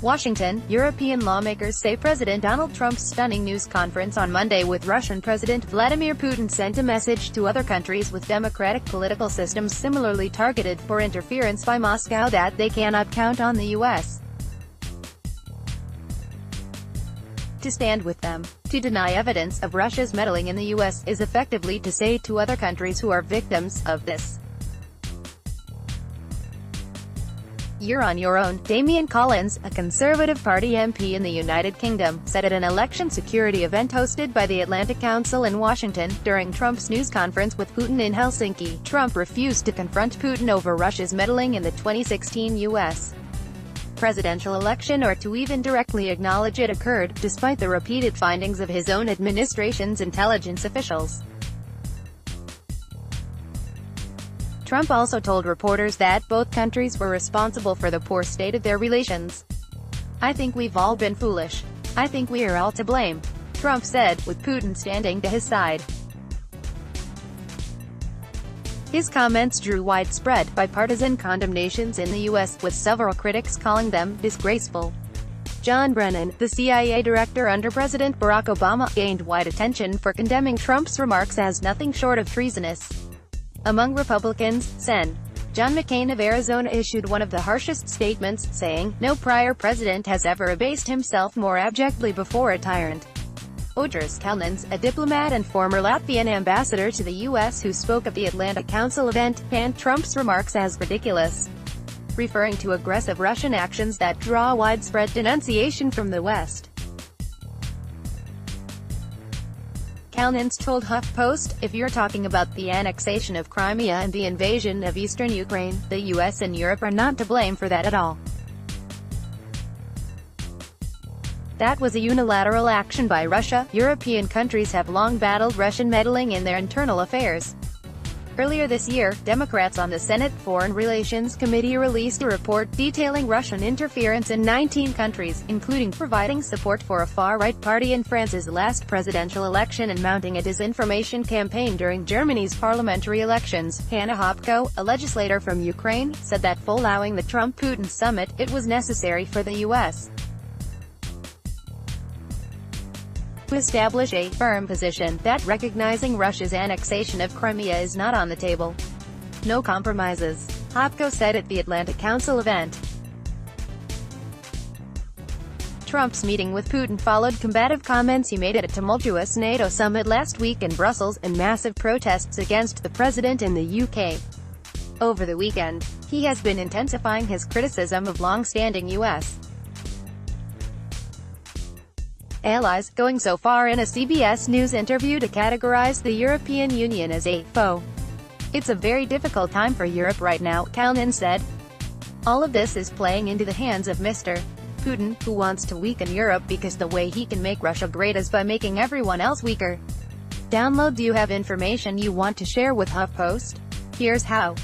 Washington, European lawmakers say President Donald Trump's stunning news conference on Monday with Russian President Vladimir Putin sent a message to other countries with democratic political systems similarly targeted for interference by Moscow that they cannot count on the U.S. to stand with them. To deny evidence of Russia's meddling in the U.S. is effectively to say to other countries who are victims of this, "You're on your own." Damian Collins, a Conservative Party MP in the United Kingdom, said at an election security event hosted by the Atlantic Council in Washington, during Trump's news conference with Putin in Helsinki, Trump refused to confront Putin over Russia's meddling in the 2016 U.S. presidential election or to even directly acknowledge it occurred, despite the repeated findings of his own administration's intelligence officials. Trump also told reporters that both countries were responsible for the poor state of their relations. "I think we've all been foolish. I think we are all to blame," Trump said, with Putin standing to his side. His comments drew widespread, bipartisan condemnations in the U.S., with several critics calling them disgraceful. John Brennan, the CIA director under President Barack Obama, gained wide attention for condemning Trump's remarks as nothing short of treasonous. Among Republicans, Sen. John McCain of Arizona issued one of the harshest statements, saying, "No prior president has ever abased himself more abjectly before a tyrant." Ojurs Kalnins, a diplomat and former Latvian ambassador to the U.S. who spoke at the Atlantic Council event, panned Trump's remarks as ridiculous, referring to aggressive Russian actions that draw widespread denunciation from the West. Kalnins told HuffPost, "If you're talking about the annexation of Crimea and the invasion of eastern Ukraine, the US and Europe are not to blame for that at all. That was a unilateral action by Russia. European countries have long battled Russian meddling in their internal affairs." Earlier this year, Democrats on the Senate Foreign Relations Committee released a report detailing Russian interference in 19 countries, including providing support for a far-right party in France's last presidential election and mounting a disinformation campaign during Germany's parliamentary elections. Hanna Hopko, a legislator from Ukraine, said that following the Trump-Putin summit, it was necessary for the U.S. to establish a firm position that recognizing Russia's annexation of Crimea is not on the table. "No compromises," Hopko said at the Atlantic Council event. Trump's meeting with Putin followed combative comments he made at a tumultuous NATO summit last week in Brussels, and massive protests against the president in the UK. Over the weekend, he has been intensifying his criticism of long-standing U.S. allies, going so far in a CBS News interview to categorize the European Union as a foe. "It's a very difficult time for Europe right now," Kalnin said. "All of this is playing into the hands of Mr. Putin, who wants to weaken Europe because the way he can make Russia great is by making everyone else weaker." Download. Do you have information you want to share with HuffPost? Here's how.